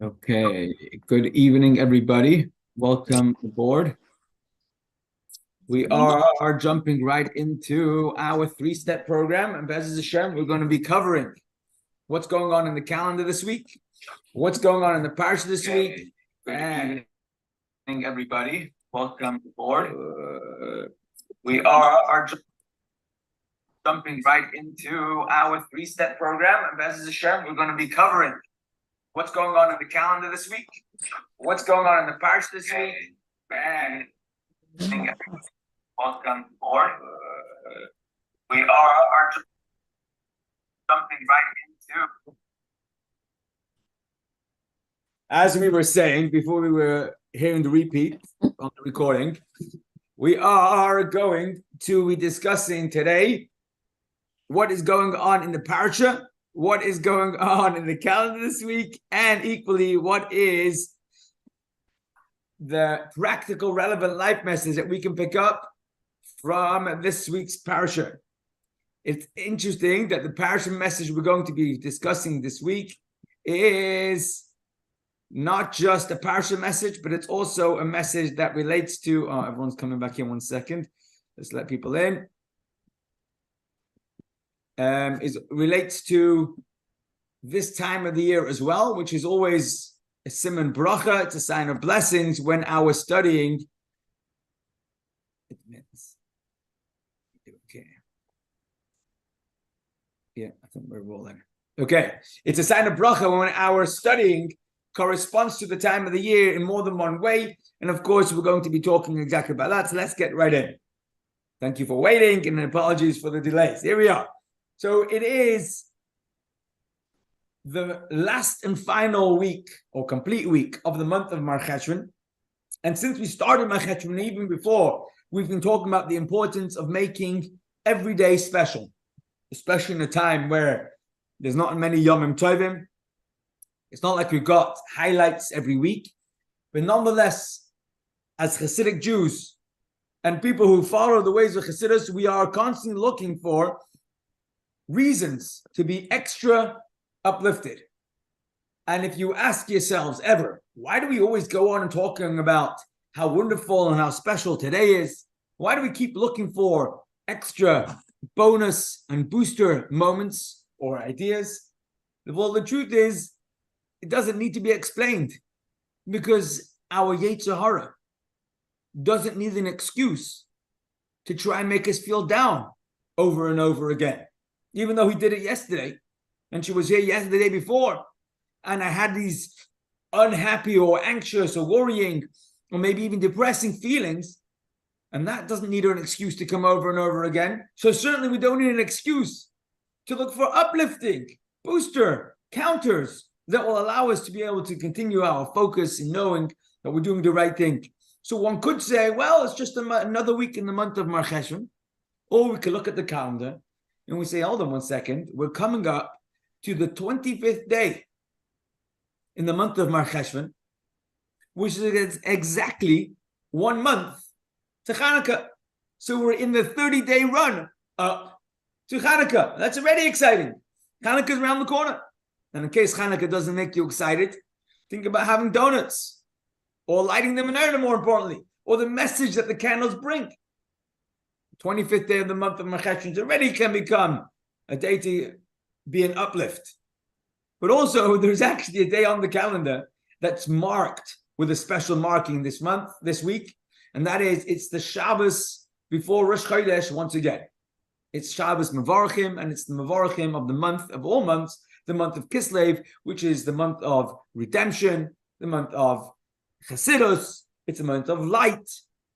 Okay, good evening, everybody. Welcome aboard. We are jumping right into our three-step program, and Bez Hashem, we're going to be covering what's going on in the calendar this week, what's going on in the Parshah this week, and everybody, welcome aboard. We are jumping right into our three-step program, and Bez Hashem, we're going to be covering what's going on in the calendar this week, what's going on in the Parshah this week, and welcome aboard. We are jumping right into. As we were saying before we were hearing the repeat on the recording, we are going to be discussing today what is going on in the Parshah, what is going on in the calendar this week, and equally what is the practical, relevant life message that we can pick up from this week's Parshah. It's interesting that the Parshah message we're going to be discussing this week is not just a Parshah message, but it's also a message that relates to, everyone's coming back in 1 second. Let's let people in. Relates to this time of the year as well, which is always a siman bracha. It's a sign of blessings when our studying. Okay. Yeah, I think we're rolling. Okay, it's a sign of bracha when our studying corresponds to the time of the year in more than one way, and of course, we're going to be talking exactly about that. So let's get right in. Thank you for waiting, and apologies for the delays. Here we are. So it is the last and final week or complete week of the month of Mar Cheshvan. And since we started Mar Cheshvan, even before, we've been talking about the importance of making every day special, especially in a time where there's not many Yomim Tovim. It's not like we've got highlights every week. But nonetheless, as Hasidic Jews and people who follow the ways of Hasidus, we are constantly looking for reasons to be extra uplifted. And if you ask yourselves ever, why do we always go on and talking about how wonderful and how special today is? Why do we keep looking for extra bonus and booster moments or ideas? Well, the truth is, it doesn't need to be explained, because our Yetzer Hara doesn't need an excuse to try and make us feel down over and over again. Even though he did it yesterday, and she was here yesterday, the day before, and I had these unhappy or anxious or worrying or maybe even depressing feelings, and that doesn't need an excuse to come over and over again. So certainly we don't need an excuse to look for uplifting, booster, counters that will allow us to be able to continue our focus in knowing that we're doing the right thing. So one could say, well, it's just another week in the month of Mar Cheshvan, or we could look at the calendar and we say, hold on 1 second, we're coming up to the 25th day in the month of Mar Cheshvan, which is exactly 1 month to Hanukkah. So we're in the 30-day run up to Hanukkah. That's already exciting. Hanukkah's around the corner. And in case Hanukkah doesn't make you excited, think about having donuts or lighting them in earth, more importantly, or the message that the candles bring. 25th day of the month of Mar Cheshvan already can become a day to be an uplift. But also, there's actually a day on the calendar that's marked with a special marking this week, and that is, it's the Shabbos before Rosh Chodesh once again. It's Shabbos Mevarchim, and it's the Mevarchim of the month of all months, the month of Kislev, which is the month of redemption, the month of Chasidus. It's a month of light,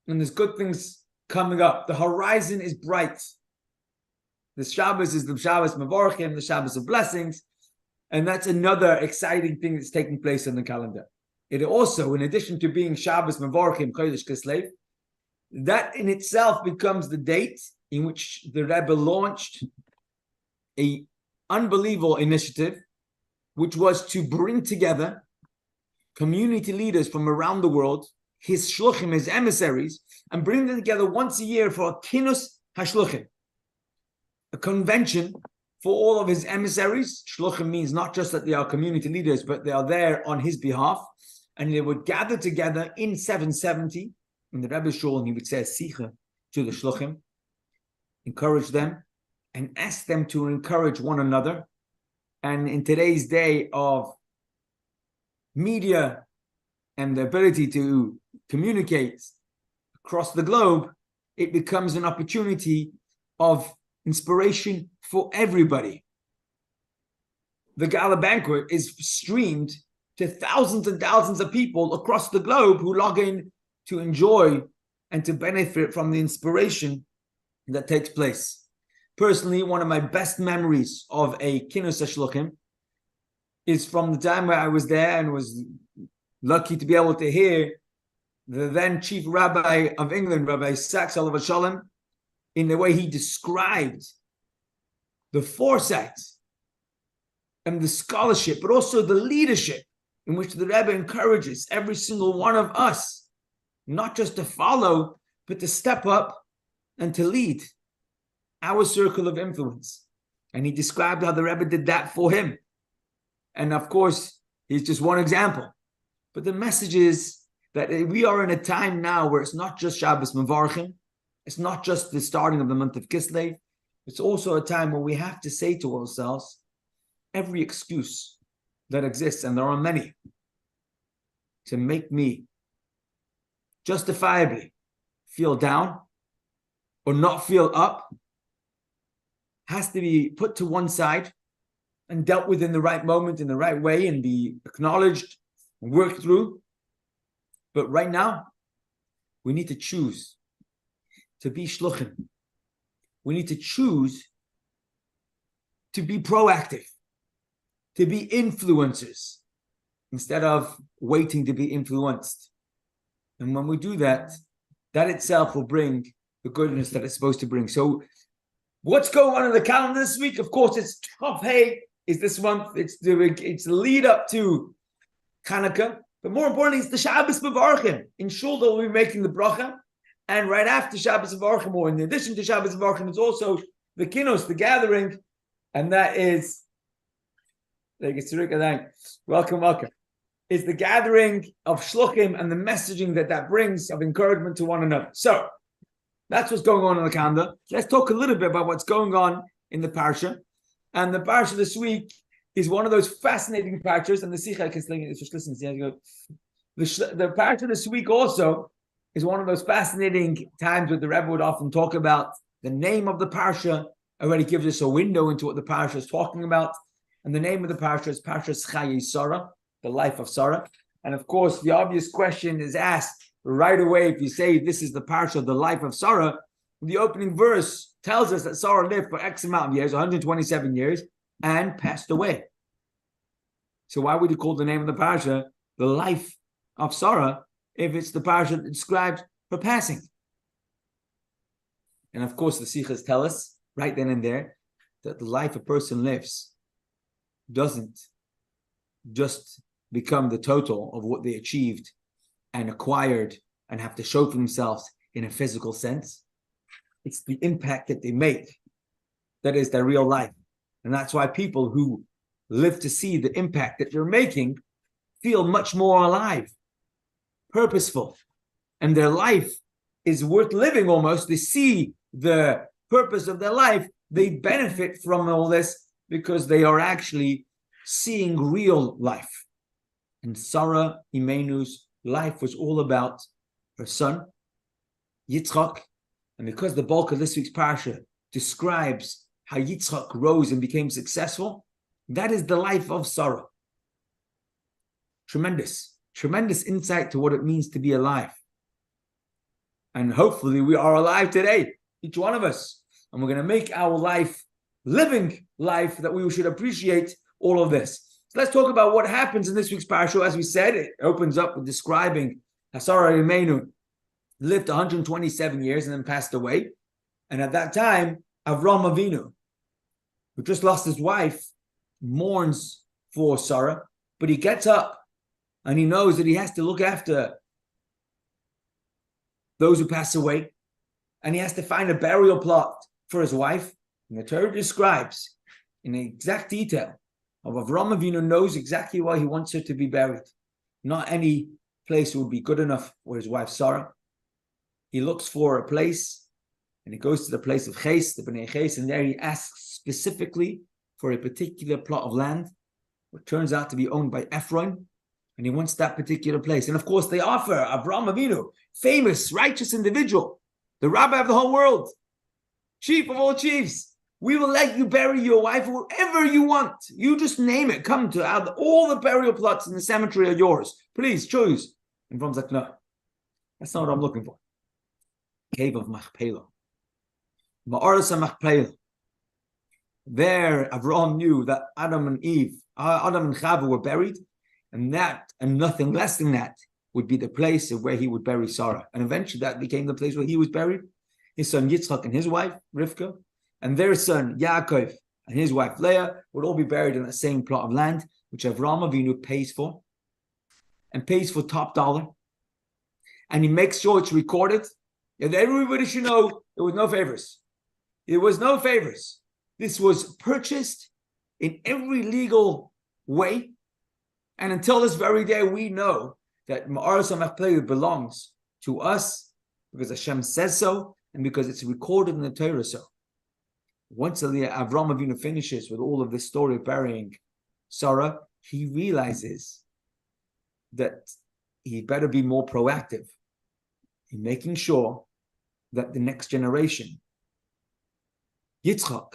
and there's good things coming up. The horizon is bright. The Shabbos is the Shabbos Mevorachim, the Shabbos of blessings, and that's another exciting thing that's taking place on the calendar. It also, in addition to being Shabbos Mevorachim Chodesh Kislev, that in itself becomes the date in which the Rebbe launched a unbelievable initiative, which was to bring together community leaders from around the world, his shluchim, his emissaries, and bring them together once a year for a kinus hashluchim. a convention for all of his emissaries. Shluchim means not just that they are community leaders, but they are there on his behalf. And they would gather together in 770 in the Rebbe's shul, and he would say a sicha to the shluchim, encourage them, and ask them to encourage one another. And in today's day of media and the ability to communicate across the globe, it becomes an opportunity of inspiration for everybody. The gala banquet is streamed to thousands and thousands of people across the globe who log in to enjoy and to benefit from the inspiration that takes place. Personally, one of my best memories of a Kinus HaShluchim is from the time where I was there and was lucky to be able to hear the then chief rabbi of England, Rabbi Sachs Olav Shalom, in the way he described the foresight and the scholarship, but also the leadership in which the Rebbe encourages every single one of us, not just to follow, but to step up and to lead our circle of influence. And he described how the Rebbe did that for him. And of course, he's just one example. But the message is that we are in a time now where it's not just Shabbos Mevarchim, it's not just the starting of the month of Kislev, it's also a time where we have to say to ourselves, every excuse that exists, and there are many, to make me justifiably feel down or not feel up, has to be put to one side and dealt with in the right moment, in the right way, and be acknowledged and worked through. But right now, we need to choose to be shluchim. We need to choose to be proactive, to be influencers, instead of waiting to be influenced. And when we do that, that itself will bring the goodness that it's supposed to bring. So what's going on in the calendar this week? Of course, it's Chayei is this month. It's the lead up to Hanukkah. But more importantly, it's the Shabbos Mevarchim. In Shul, they'll be making the bracha. And right after Shabbos Mevarchim, or in addition to Shabbos Mevarchim, it's also the kinos, the gathering. And that is, welcome. It's the gathering of shluchim and the messaging that brings of encouragement to one another. So, that's what's going on in the calendar. Let's talk a little bit about what's going on in the Parshah. And the Parshah this week is one of those fascinating parshas, and the Sicha, just listen, the Parshah this week also is one of those fascinating times where the Rebbe would often talk about the name of the Parshah. Already gives us a window into what the Parshah is talking about. And the name of the Parshah is Parshas Chayei Sarah, the life of Sarah. And of course, the obvious question is asked right away. If you say this is the Parshah, the life of Sarah, the opening verse tells us that Sarah lived for X amount of years, 127 years, and passed away. So why would you call the name of the Parshah the life of Sarah if it's the Parshah that describes her passing? And of course, the Sichas tell us right then and there that the life a person lives doesn't just become the total of what they achieved and acquired and have to show for themselves in a physical sense. It's the impact that they make that is their real life. And that's why people who live to see the impact that they're making feel much more alive, purposeful, and their life is worth living almost. They see the purpose of their life. They benefit from all this because they are actually seeing real life. And Sarah Imenu's life was all about her son, Yitzchak. And because the bulk of this week's Parsha describes how Yitzchak rose and became successful, that is the life of Sarah. Tremendous insight to what it means to be alive. And hopefully we are alive today, each one of us. And we're going to make our life, living life, that we should appreciate all of this. So let's talk about what happens in this week's Parsha. As we said, it opens up with describing Sarah Imenu lived 127 years and then passed away. And at that time, Avram Avinu, who just lost his wife, mourns for Sarah, but he gets up and he knows that he has to look after those who pass away, and he has to find a burial plot for his wife. And the Torah describes in exact detail of Avraham Avinu knows exactly why he wants her to be buried. Not any place would be good enough for his wife Sarah. He looks for a place, and he goes to the place of Chayei, the Bnei Chayei, and there he asks specifically for a particular plot of land, which turns out to be owned by Ephron, and he wants that particular place. And of course, they offer Avraham Avinu, famous, righteous individual, the rabbi of the whole world, chief of all chiefs. We will let you bury your wife wherever you want. You just name it. Come to all the burial plots in the cemetery are yours. Please choose. And Avram's like, no, that's not what I'm looking for. Cave of Machpelah. Ma'aras Machpelah. There, Avraham knew that Adam and Chava were buried, and that, and nothing less than that, would be the place of where he would bury Sarah. And eventually that became the place where he was buried. His son Yitzchak and his wife, Rivka, and their son Yaakov and his wife Leah would all be buried in that same plot of land, which Avraham Avinu pays for, and pays for top dollar. And he makes sure it's recorded. And everybody should know there was no favors. There was no favors. This was purchased in every legal way. And until this very day, we know that Ma'aras HaMachpelah belongs to us because Hashem says so and because it's recorded in the Torah so. Once Avraham Avinu finishes with all of this story of burying Sarah, he realizes that he better be more proactive in making sure that the next generation, Yitzchak,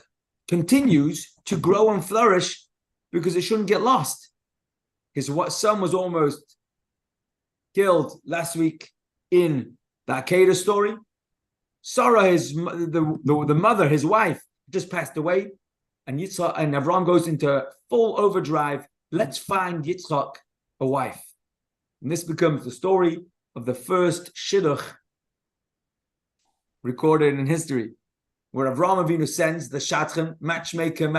continues to grow and flourish because it shouldn't get lost. His son was almost killed last week in the Akedah story. Sarah, the mother, his wife, just passed away, and Yitzchak and Avraham goes into full overdrive. Let's find Yitzchak a wife. And this becomes the story of the first shidduch recorded in history, where Avraham Avinu sends the shadchan, matchmaker,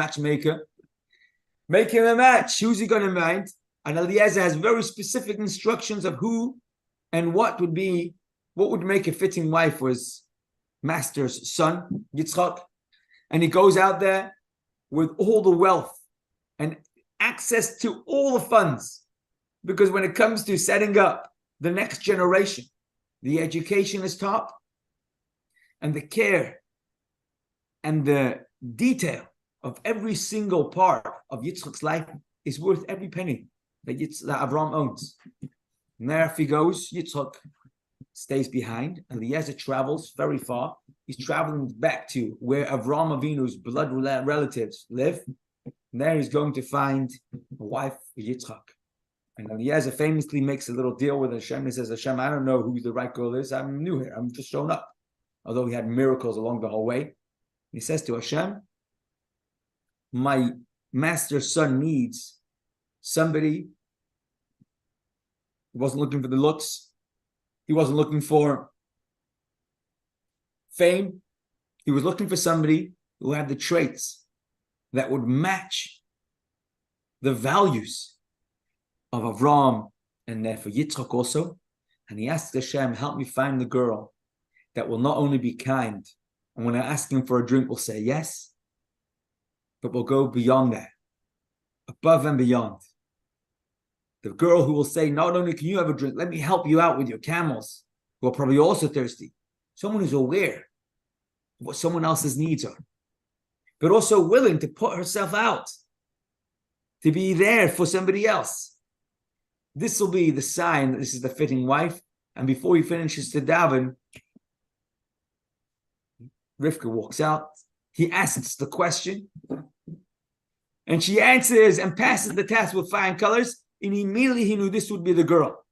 make him a match. Who's he going to find? And Eliezer has very specific instructions of who and what would make a fitting wife for his master's son, Yitzchak. And he goes out there with all the wealth and access to all the funds. Because when it comes to setting up the next generation, the education is top, and the care and the detail of every single part of Yitzchak's life is worth every penny that Avraham owns. And there if he goes, Yitzchak stays behind, and Eliezer travels very far. He's traveling back to where Avraham Avinu's blood relatives live. And there he's going to find a wife for Yitzchak. And Eliezer famously makes a little deal with Hashem. He says, Hashem, I don't know who the right girl is. I'm new here. I'm just shown up. Although he had miracles along the whole way. He says to Hashem, my master's son needs somebody. He wasn't looking for the looks. He wasn't looking for fame. He was looking for somebody who had the traits that would match the values of Avraham and therefore Yitzchak also. And he asks Hashem, help me find the girl that will not only be kind, and when I ask him for a drink, will say yes, but will go beyond that, above and beyond. The girl who will say, not only can you have a drink, let me help you out with your camels, who are probably also thirsty. Someone who's aware of what someone else's needs are, but also willing to put herself out, to be there for somebody else. This will be the sign that this is the fitting wife. And before he finishes to daven, Rivka walks out. He asks the question, and she answers and passes the test with fine colors. And immediately he knew this would be the girl.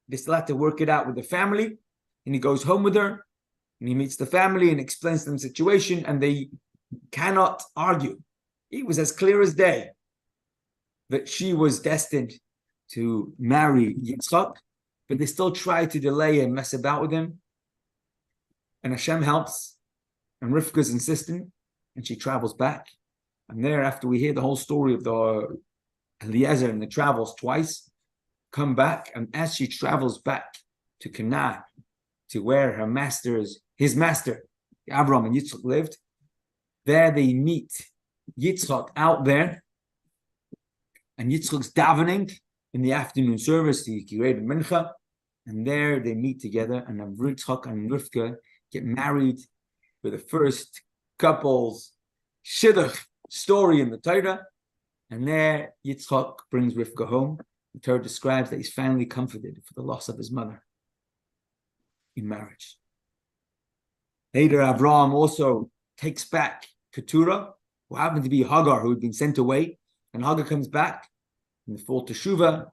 They still had to work it out with the family. And he goes home with her, and he meets the family and explains to them the situation, and they cannot argue. It was as clear as day that she was destined to marry Yitzchak, but they still try to delay and mess about with him. And Hashem helps, and Rivka's insistent, and she travels back. And there, after we hear the whole story of the Eliezer and the travels twice, come back, and as she travels back to Canaan, to where his master, Abraham and Yitzchak lived, There they meet Yitzchak out there, and Yitzchak's davening in the afternoon service, the Kirei Mincha, and there they meet together, and Yitzchak and Rivka get married for the first couple's shidduch story in the Torah, and there Yitzchak brings Rivka home. The Torah describes that he's finally comforted for the loss of his mother in marriage. Later, Avraham also takes back Keturah, who happened to be Hagar, who had been sent away, and Hagar comes back in full teshuvah.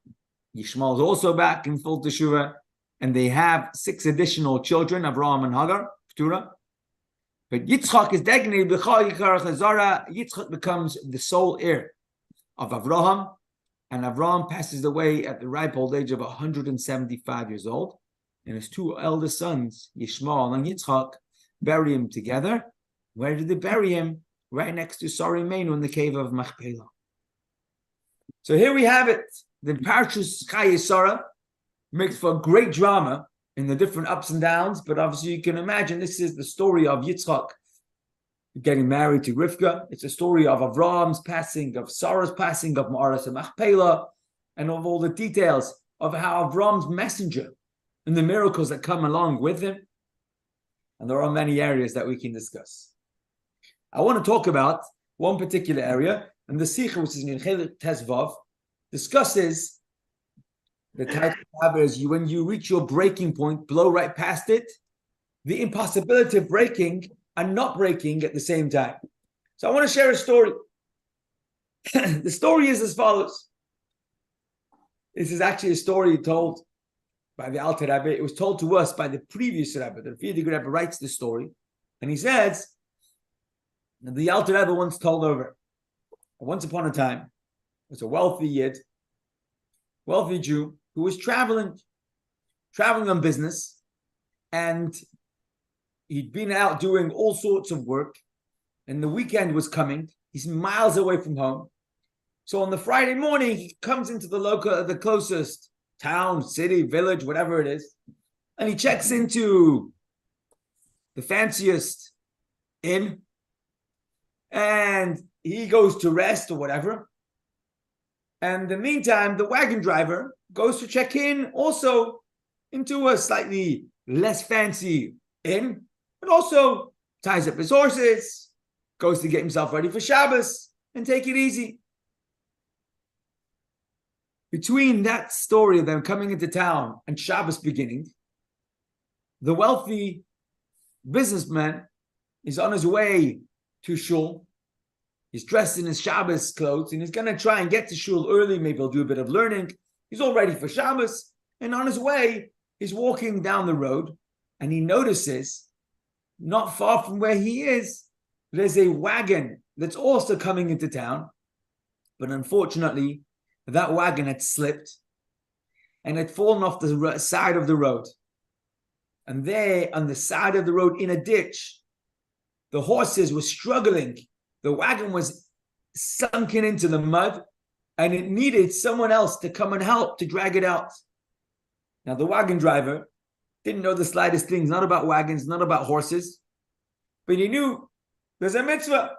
Yishmael is also back in full teshuvah, and they have 6 additional children, Avraham and Hagar, Keturah. But Yitzchak is designated B'chal Yikar Chazara. Yitzchak becomes the sole heir of Avraham, and Avraham passes away at the ripe old age of 175 years old. And his 2 eldest sons, Yishmael and Yitzchak, bury him together. Where did they bury him? Right next to Sari Meinu in the cave of Machpelah. So here we have it. The Parshah Chayei makes for great drama in the different ups and downs, but obviously you can imagine this is the story of Yitzchak getting married to Rivka. It's a story of Avraham's passing, of Sarah's passing, of Ma'aras and Machpelah, and of all the details of how Avraham's messenger and the miracles that come along with him. And there are many areas that we can discuss. I want to talk about one particular area, and the Sikha, which is in Chelik Tezvav, discusses the type of is when you reach your breaking point, blow right past it, the impossibility of breaking and not breaking at the same time. So I want to share a story. The story is as follows. This is actually a story told by the Alter Rebbe. It was told to us by the previous Rebbe. The Friedrich Rebbe writes the story, and he says that the Alter Rebbe once told over. Once upon a time, there was a wealthy Yid, wealthy Jew, who was traveling on business, and he'd been out doing all sorts of work, and the weekend was coming. He's miles away from home. So on the Friday morning, he comes into the closest town, city, village, whatever it is, and he checks into the fanciest inn, and he goes to rest or whatever. And in the meantime, the wagon driver goes to check in also into a slightly less fancy inn, but also ties up his horses, goes to get himself ready for Shabbos and take it easy. Between that story of them coming into town and Shabbos beginning, the wealthy businessman is on his way to Shul. He's dressed in his Shabbos clothes, and he's going to try and get to Shul early. Maybe he'll do a bit of learning. He's all ready for Shabbos. And on his way, he's walking down the road, and he notices, not far from where he is, there's a wagon that's also coming into town. But unfortunately, that wagon had slipped and had fallen off the side of the road. And there, on the side of the road in a ditch, the horses were struggling. The wagon was sunken into the mud, and it needed someone else to come and help to drag it out. Now, the wagon driver didn't know the slightest things, not about wagons, not about horses, but he knew there's a mitzvah.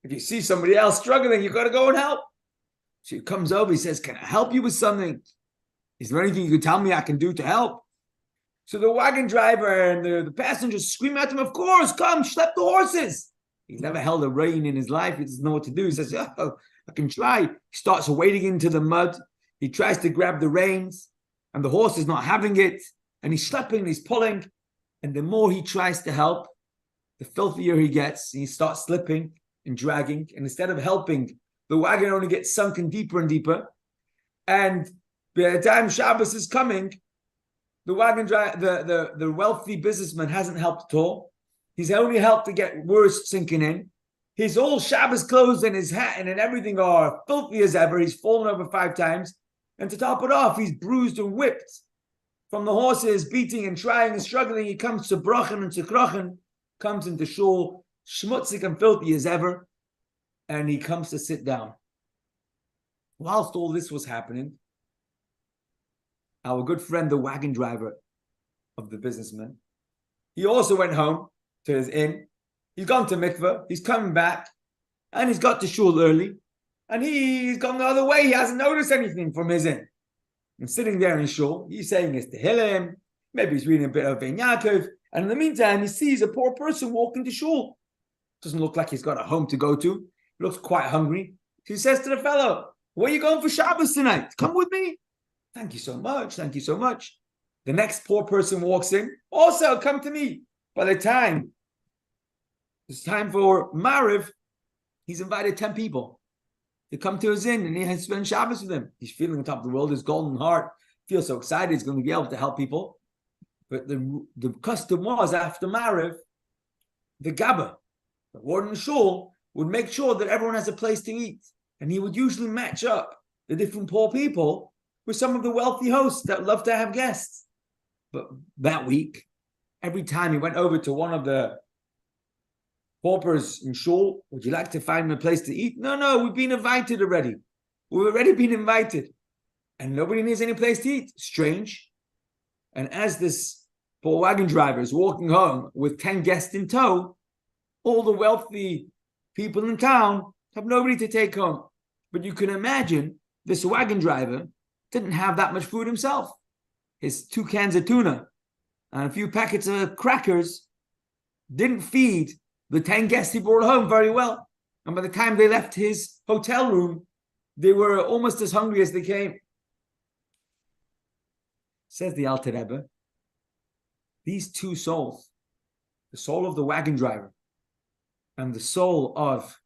If you see somebody else struggling, you got to go and help. So he comes over, he says, "Can I help you with something? Is there anything you can tell me I can do to help?" So the wagon driver and the passengers scream at him, "Of course, come, schlep the horses." He's never held a rein in his life. He doesn't know what to do. He says, "Oh, I can try." He starts wading into the mud. He tries to grab the reins, and the horse is not having it. And he's schlepping, he's pulling. And the more he tries to help, the filthier he gets. He starts slipping and dragging. And instead of helping, the wagon only gets sunken deeper and deeper. And by the time Shabbos is coming, the wagon driver, the wealthy businessman hasn't helped at all. He's only helped to get worse sinking in. His whole Shabbos clothes and his hat and everything are filthy as ever. He's fallen over 5 times. And to top it off, he's bruised and whipped from the horses, beating and trying and struggling. He comes to Brachen and to Krochen, comes into Shul, schmutzig and filthy as ever, and he comes to sit down. Whilst all this was happening, our good friend, the wagon driver of the businessman, he also went home to his inn, He's gone to mikveh, he's coming back, and he's got to shul early, and he's gone the other way. He hasn't noticed anything from his end. And sitting there in shul, he's saying his tehillim, maybe he's reading a bit of Ben Yaakov, and in the meantime, he sees a poor person walking to shul. Doesn't look like he's got a home to go to. He looks quite hungry. He says to the fellow, where are you going for Shabbos tonight? Come with me. Thank you so much. Thank you so much. The next poor person walks in. Also, come to me. By the time it's time for Mariv, he's invited 10 people to come to his inn, and he has to spend Shabbos with them. He's feeling on top of the world, his golden heart. Feels so excited he's going to be able to help people. But the custom was, after Mariv, the Gabba, the warden shul, would make sure that everyone has a place to eat. And he would usually match up the different poor people with some of the wealthy hosts that love to have guests. But that week, every time he went over to one of the paupers in shul, would you like to find me a place to eat? No, we've been invited already. We've already been invited. And nobody needs any place to eat. Strange. And as this poor wagon driver is walking home with 10 guests in tow, all the wealthy people in town have nobody to take home. But you can imagine this wagon driver didn't have that much food himself. His 2 cans of tuna and a few packets of crackers didn't feed the 10 guests he brought home very well. And by the time they left his hotel room, they were almost as hungry as they came. Says the Alter Rebbe, these 2 souls, the soul of the wagon driver and the soul of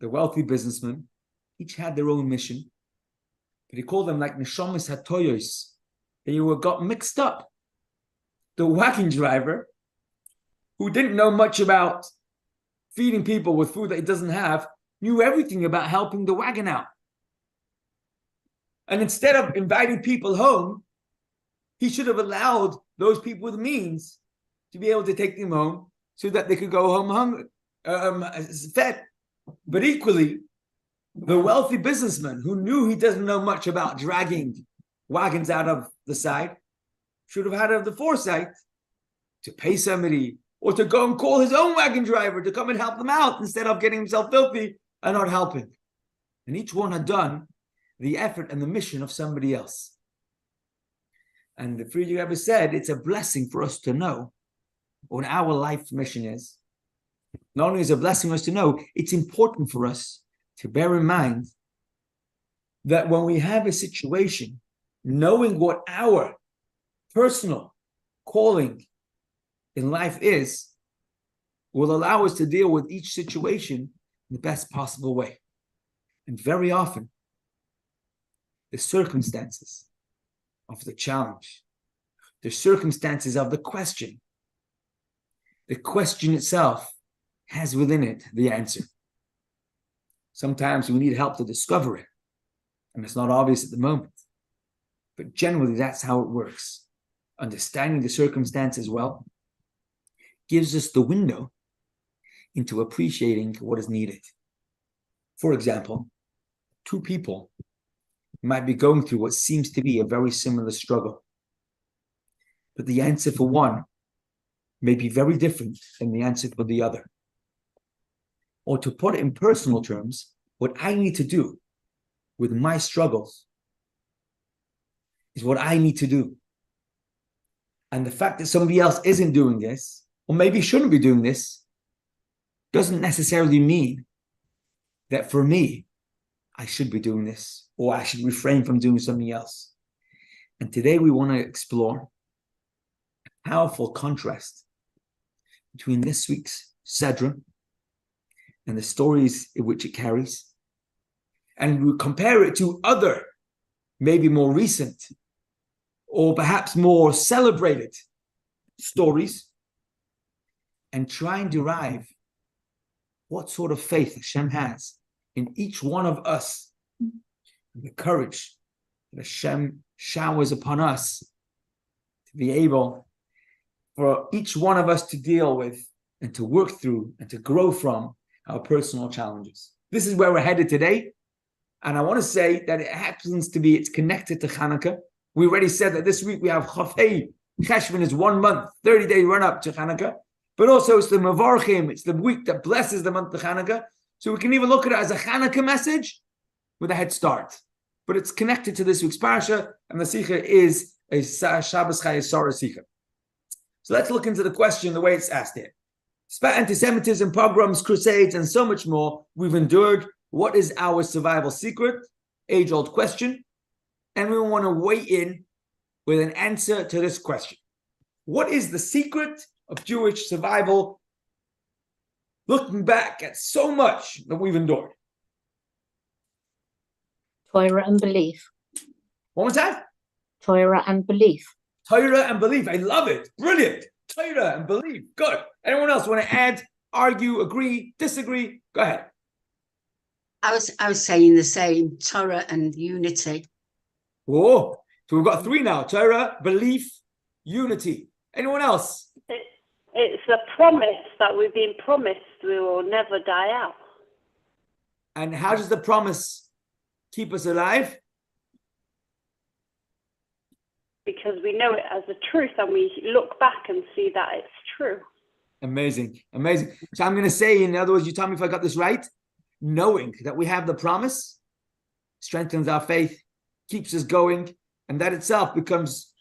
the wealthy businessman, each had their own mission. But he called them like neshamas hatoyos. They got mixed up. The wagon driver, who didn't know much about feeding people with food that he doesn't have, knew everything about helping the wagon out. And instead of inviting people home, he should have allowed those people with means to be able to take them home so that they could go home hungry, fed. But equally, the wealthy businessman who knew he doesn't know much about dragging wagons out of the side should have had the foresight to pay somebody or to go and call his own wagon driver to come and help them out instead of getting himself filthy and not helping. And each one had done the effort and the mission of somebody else. And the Friedrich Rebbe said it's a blessing for us to know what our life mission is. Not only is it a blessing for us to know, it's important for us to bear in mind that when we have a situation, knowing what our personal calling in life is, will allow us to deal with each situation in the best possible way. And very often, the circumstances of the challenge, the circumstances of the question itself has within it the answer. Sometimes we need help to discover it, and it's not obvious at the moment. But generally, that's how it works. Understanding the circumstances well gives us the window into appreciating what is needed. For example, 2 people might be going through what seems to be a very similar struggle. But the answer for one may be very different than the answer for the other. Or to put it in personal terms, what I need to do with my struggles is what I need to do. And the fact that somebody else isn't doing this, or maybe shouldn't be doing this, doesn't necessarily mean that for me, I should be doing this, or I should refrain from doing something else. And today we want to explore a powerful contrast between this week's Sedra and the stories in which it carries. And we compare it to other, maybe more recent, or perhaps more celebrated stories, and try and derive what sort of faith Hashem has in each one of us, the courage that Hashem showers upon us to be able for each one of us to deal with and to work through and to grow from our personal challenges. This is where we're headed today. And I want to say that it happens to be, it's connected to Hanukkah. We already said that this week we have Chayei. Cheshvan is 1 month, 30-day run up to Hanukkah. but also it's the Mevarchim, it's the week that blesses the month of Hanukkah. So we can even look at it as a Hanukkah message with a head start. But it's connected to this week's Parsha, and the Sikha is a Shabbos Chayei Sarah Sikha. So let's look into the question the way it's asked here. Despite anti-Semitism, pogroms, crusades, and so much more we've endured, what is our survival secret? Age-old question. And we want to weigh in with an answer to this question. What is the secret of Jewish survival, looking back at so much that we've endured? Torah and belief. One more time. Torah and belief. Torah and belief. I love it. Brilliant. Torah and belief. Good. Anyone else want to add, argue, agree, disagree? Go ahead. I was saying the same. Torah and unity. Whoa. So we've got three now. Torah, belief, unity. Anyone else? It's a promise that we've been promised we will never die out. And how does the promise keep us alive? Because we know it as a truth and we look back and see that it's true. Amazing. Amazing. So I'm going to say, in other words, you tell me if I got this right. Knowing that we have the promise strengthens our faith, keeps us going, and that itself becomes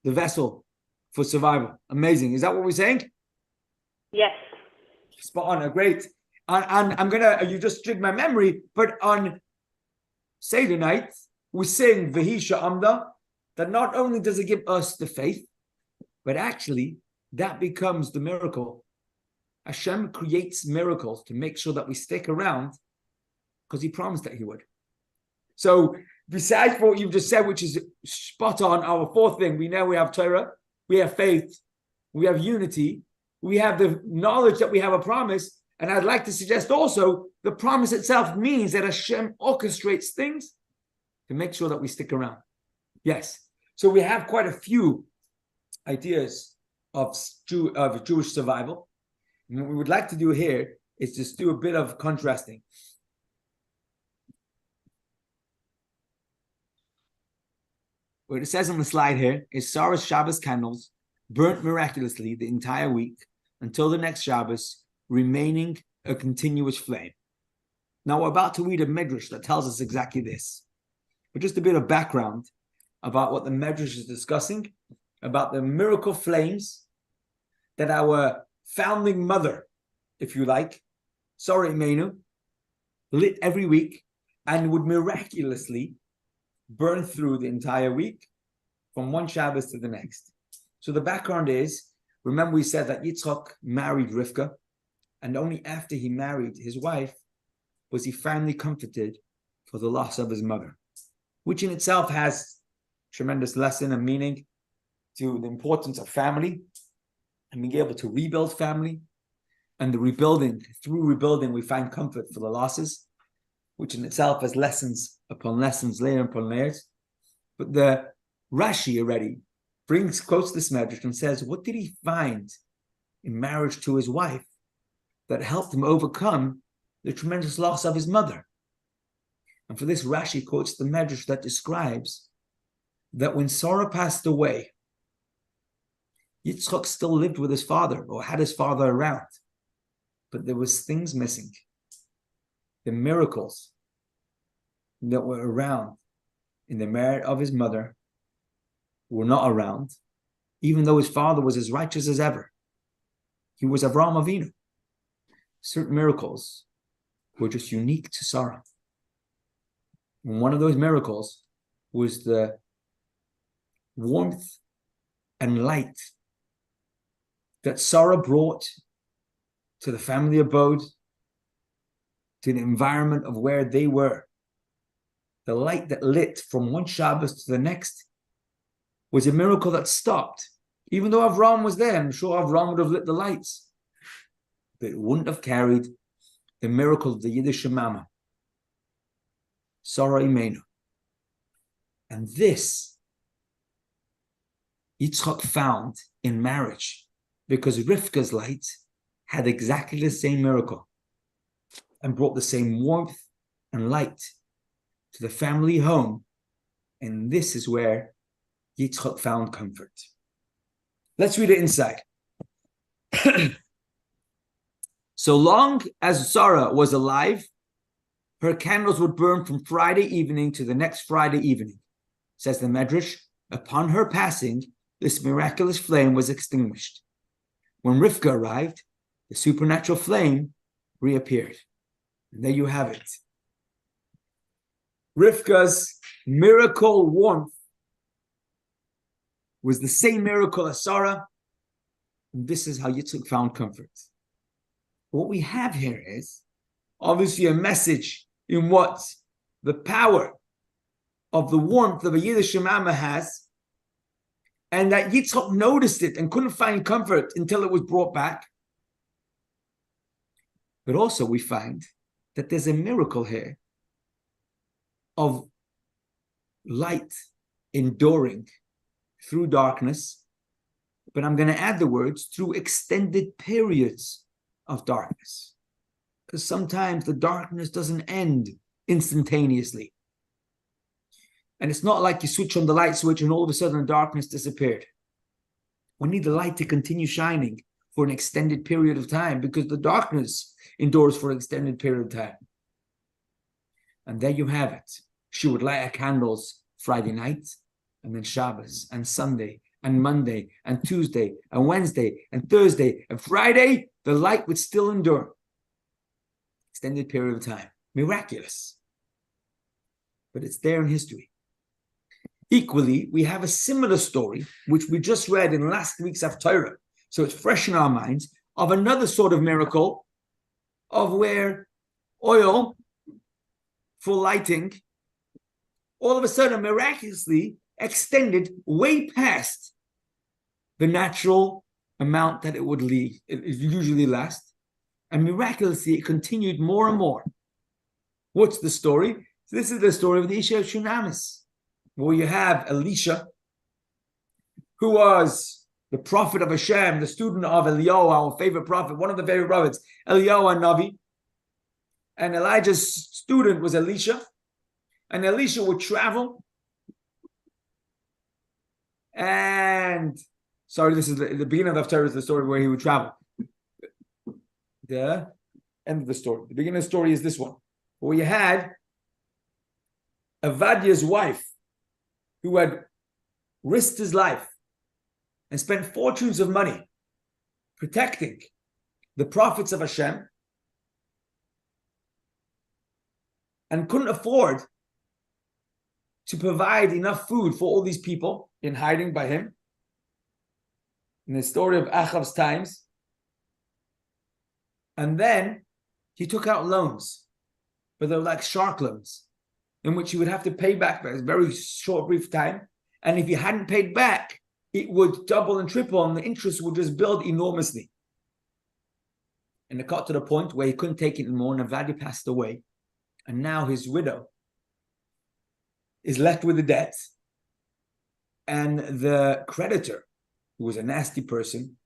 the vessel for survival. Amazing. Is that what we're saying? Yes. Spot on. Great. And I'm going to, you just jigged my memory, but on Seder night, we sing V'hi Sha'amda, that not only does it give us the faith, but actually that becomes the miracle. Hashem creates miracles to make sure that we stick around because he promised that he would. So besides what you've just said, which is spot on, our fourth thing, we know we have Torah, we have faith, we have unity, we have the knowledge that we have a promise. And I'd like to suggest also the promise itself means that Hashem orchestrates things to make sure that we stick around. Yes. So we have quite a few ideas of Jewish survival. And what we would like to do here is just do a bit of contrasting. What it says on the slide here is Sarah's Shabbos candles burnt miraculously the entire week until the next Shabbos, remaining a continuous flame. Now we're about to read a medrash that tells us exactly this. But just a bit of background about what the medrash is discussing, about the miracle flames that our founding mother, if you like, Sarah Imeinu, lit every week and would miraculously burn through the entire week from one Shabbos to the next. So the background is, remember we said that Yitzchak married Rivka, and only after he married his wife was he finally comforted for the loss of his mother, which in itself has tremendous lesson and meaning to the importance of family and being able to rebuild family. And the rebuilding, through rebuilding, we find comfort for the losses, which in itself has lessons upon lessons, layer upon layers. But the Rashi already quotes this medrash and says, what did he find in marriage to his wife that helped him overcome the tremendous loss of his mother? And for this, Rashi quotes the medrash that describes that when Sarah passed away, Yitzchak still lived with his father or had his father around, but there was things missing. The miracles that were around in the merit of his mother were not around, even though his father was as righteous as ever. He was Avraham Avinu. Certain miracles were just unique to Sarah. And one of those miracles was the warmth and light that Sarah brought to the family abode, to the environment of where they were. The light that lit from one Shabbos to the next was a miracle that stopped. Even though Avraham was there, I'm sure Avraham would have lit the lights, but it wouldn't have carried the miracle of the Yiddish Mama, Sarah Imeinu. And this Yitzchak found in marriage, because Rivka's light had exactly the same miracle and brought the same warmth and light to the family home. And this is where Yitzchak found comfort. Let's read it inside. So long as Sarah was alive, her candles would burn from Friday evening to the next Friday evening. Says the Medrash, upon her passing, this miraculous flame was extinguished. When Rivka arrived, the supernatural flame reappeared. And there you have it. Rivka's miracle warmth was the same miracle as Sarah. And this is how Yitzchak found comfort. What we have here is obviously a message in what the power of the warmth of a Yiddish Shemama has, and that Yitzchak noticed it and couldn't find comfort until it was brought back. But also we find that there's a miracle here of light enduring through darkness, but I'm going to add the words through extended periods of darkness. Because sometimes the darkness doesn't end instantaneously. And it's not like you switch on the light switch and all of a sudden the darkness disappeared. We need the light to continue shining for an extended period of time because the darkness endures for an extended period of time. And there you have it. She would light her candles Friday night, and then Shabbos, and Sunday, and Monday, and Tuesday, and Wednesday, and Thursday, and Friday, the light would still endure. Extended period of time. Miraculous. But it's there in history. Equally, we have a similar story, which we just read in last week's Haftarah, so it's fresh in our minds, of another sort of miracle, of where oil for lighting all of a sudden miraculously extended way past the natural amount that it would usually last, and miraculously it continued more and more. What's the story? So this is the story of the Isha of Shunamis, where you have Elisha, who was the prophet of Hashem, the student of Eliyahu, our favorite prophet, one of the favorite prophets, Eliyahu and Navi. And Elijah's student was Elisha. And Elisha would travel. And, sorry, this is the beginning of the Haftarah is the story where he would travel. The end of the story. The beginning of the story is this one, where you had Avadia's wife, who had risked his life and spent fortunes of money protecting the prophets of Hashem, and couldn't afford to provide enough food for all these people in hiding by him. In the story of Achav's times. And then he took out loans, but they were like shark loans, in which he would have to pay back for a very short, brief time. And if he hadn't paid back, it would double and triple, and the interest would just build enormously. And it got to the point where he couldn't take it anymore, and Avadia passed away. And now his widow is left with the debt. And the creditor, who was a nasty person,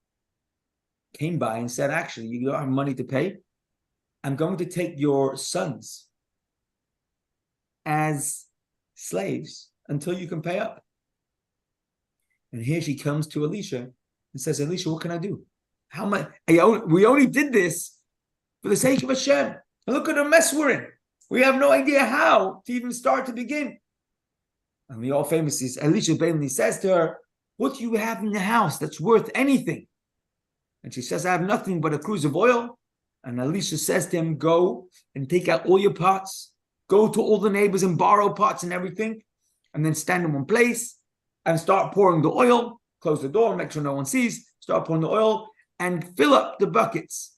came by and said, actually, you don't have money to pay. I'm going to take your sons as slaves until you can pay up. And here she comes to Elisha and says, Elisha, what can I do? How much? We only did this for the sake of Hashem. And look at the mess we're in. We have no idea how to even start to begin. And we all famously, Elisha basically says to her, what do you have in the house that's worth anything? And she says, I have nothing but a cruse of oil. And Elisha says to him, go and take out all your pots. Go to all the neighbors and borrow pots and everything. And then stand in one place and start pouring the oil. Close the door, make sure no one sees. Start pouring the oil and fill up the buckets.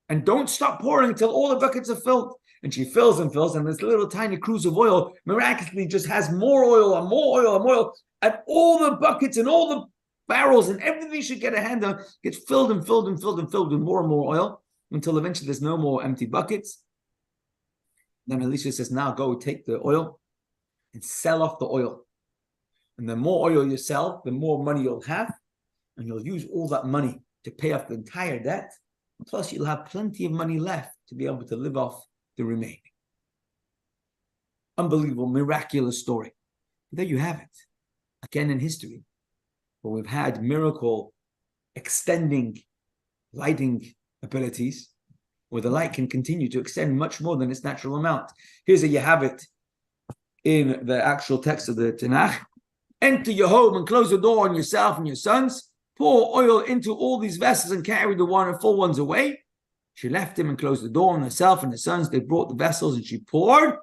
And don't stop pouring until all the buckets are filled. And she fills and fills, and this little tiny cruse of oil miraculously just has more oil and more oil and more oil. And all the buckets and all the barrels and everything she get a hand on gets filled and filled and filled and filled with more and more oil until eventually there's no more empty buckets. Then Elisha says, now go take the oil and sell off the oil. And the more oil you sell, the more money you'll have. And you'll use all that money to pay off the entire debt. Plus, you'll have plenty of money left to be able to live off the remaining. Unbelievable, miraculous story. But there you have it. Again in history, where we've had miracle extending lighting abilities. where the light can continue to extend much more than its natural amount. Here's you have it in the actual text of the Tanakh. Enter your home and close the door on yourself and your sons. Pour oil into all these vessels and carry the full ones away. She left him and closed the door on herself and her sons. They brought the vessels and she poured.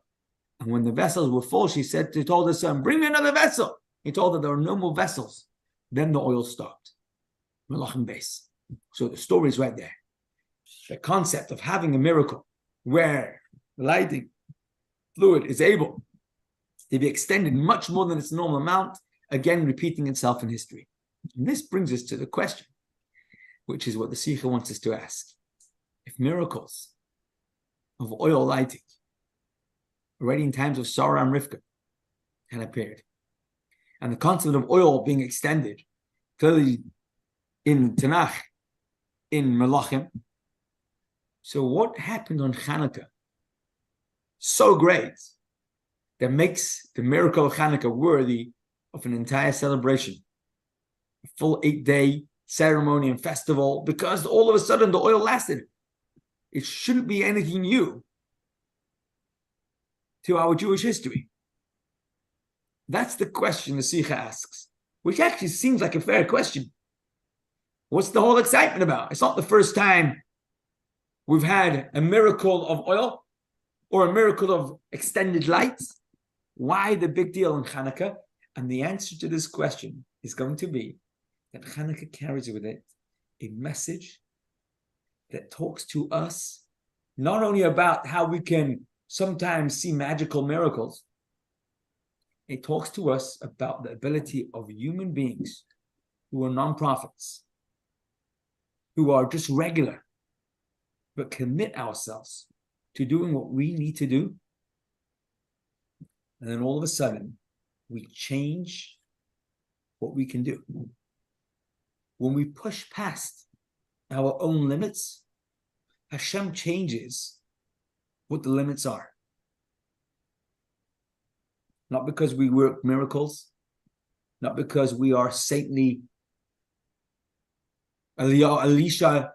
And when the vessels were full, she told her son, bring me another vessel. He told her there were no more vessels. Then the oil stopped. Melachim base. So the story is right there. The concept of having a miracle where the lighting fluid is able to be extended much more than its normal amount, again repeating itself in history. And this brings us to the question, which is what the Sikha wants us to ask. If miracles of oil lighting already in times of Sarah and Rivka had appeared, and the concept of oil being extended clearly in Tanakh, in Melachim, so what happened on Hanukkah so great that makes the miracle of Hanukkah worthy of an entire celebration, a full 8-day ceremony and festival, because all of a sudden the oil lasted? It shouldn't be anything new to our Jewish history. That's the question the Sikha asks, which actually seems like a fair question. What's the whole excitement about? It's not the first time we've had a miracle of oil or a miracle of extended lights. Why the big deal in Hanukkah? And the answer to this question is going to be that Hanukkah carries with it a message that talks to us not only about how we can sometimes see magical miracles, it talks to us about the ability of human beings who are non-prophets, who are just regular, but commit ourselves to doing what we need to do. And then all of a sudden, we change what we can do. When we push past our own limits, Hashem changes what the limits are. Not because we work miracles, not because we are saintly Elisha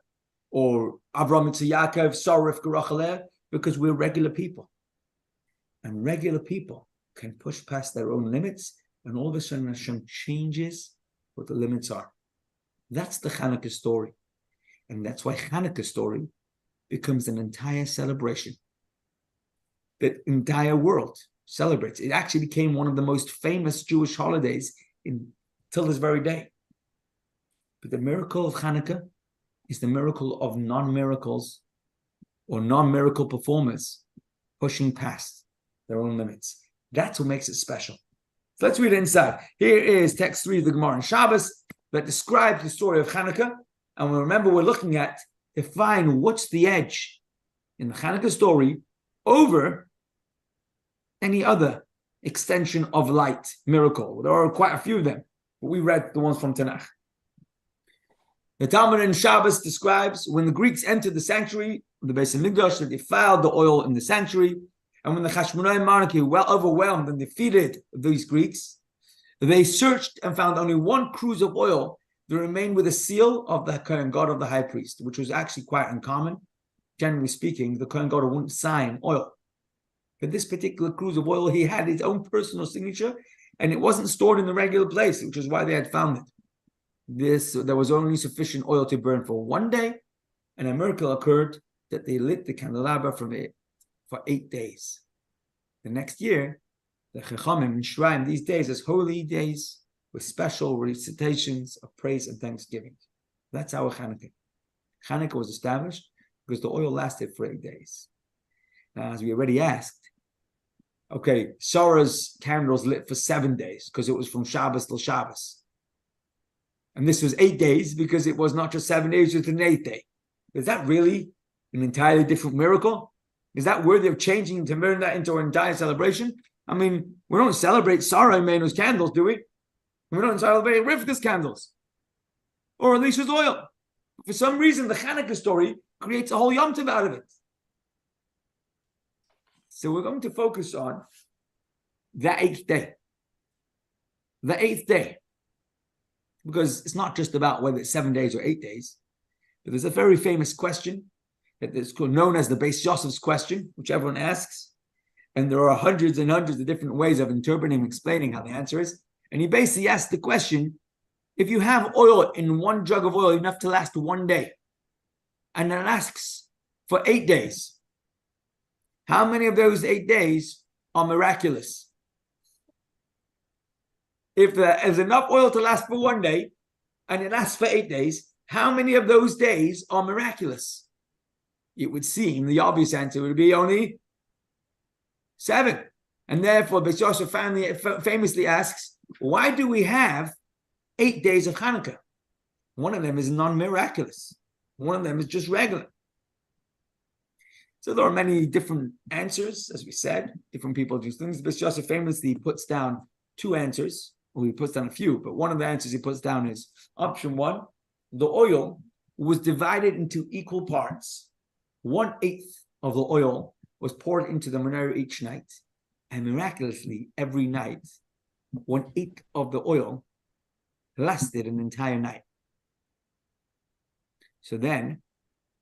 or Abraham and Yaakov, Sarah, Rivka, Rachel, because we're regular people. And regular people can push past their own limits, and all of a sudden Hashem changes what the limits are. That's the Hanukkah story. And that's why Hanukkah story becomes an entire celebration. The entire world celebrates. It actually became one of the most famous Jewish holidays till this very day. But the miracle of Hanukkah is the miracle of non-miracles or non-miracle performers pushing past their own limits. That's what makes it special. So let's read it inside. Here is text 3 of the Gemara in Shabbos that describes the story of Hanukkah. And remember, we're looking at define what's the edge in the Hanukkah story over any other extension of light miracle. There are quite a few of them, but we read the ones from Tanakh. The Talmud in Shabbos describes when the Greeks entered the sanctuary of the Beis Hamikdash, that they defiled the oil in the sanctuary, and when the Hashmonaim monarchy were overwhelmed and defeated these Greeks, they searched and found only one cruse of oil that remained with a seal of the Kohen God of the high priest, which was actually quite uncommon. Generally speaking, the Kohen God wouldn't sign oil. But this particular cruse of oil, he had his own personal signature, and it wasn't stored in the regular place, which is why they had found it. There was only sufficient oil to burn for one day, and a miracle occurred that they lit the candelabra from it for 8 days. The next year, the Chachamim enshrined these days as holy days with special recitations of praise and thanksgiving. That's our Hanukkah. Hanukkah was established because the oil lasted for 8 days. Now, as we already asked, okay, Sarah's candles lit for 7 days because it was from Shabbos till Shabbos. And this was 8 days because it was not just 7 days, it was an 8th day. Is that really an entirely different miracle? Is that worthy of changing to turn that into an entire celebration? I mean, we don't celebrate Sarah and Menu's candles, do we? We don't celebrate Rivka's candles or Elisha's oil. For some reason, the Hanukkah story creates a whole Yom Tov out of it. So we're going to focus on the 8th day. The 8th day. Because it's not just about whether it's 7 days or 8 days. But there's a very famous question It's known as the Beis Yosef's question, which everyone asks. And there are hundreds and hundreds of different ways of interpreting and explaining how the answer is. And he basically asks the question, if you have oil in one jug of oil enough to last one day, and it lasts for 8 days, how many of those 8 days are miraculous? If there's enough oil to last for one day, and it lasts for 8 days, how many of those days are miraculous? It would seem the obvious answer would be only 7. And therefore, Beis Yosef famously asks, why do we have 8 days of Hanukkah? One of them is non-miraculous. One of them is just regular. So there are many different answers, as we said. Different people do things. Beis Yosef famously puts down 2 answers. Well, he puts down a few, but one of the answers he puts down is option 1. The oil was divided into equal parts. 1/8 of the oil was poured into the menorah each night, and miraculously, every night, 1/8 of the oil lasted an entire night. So then,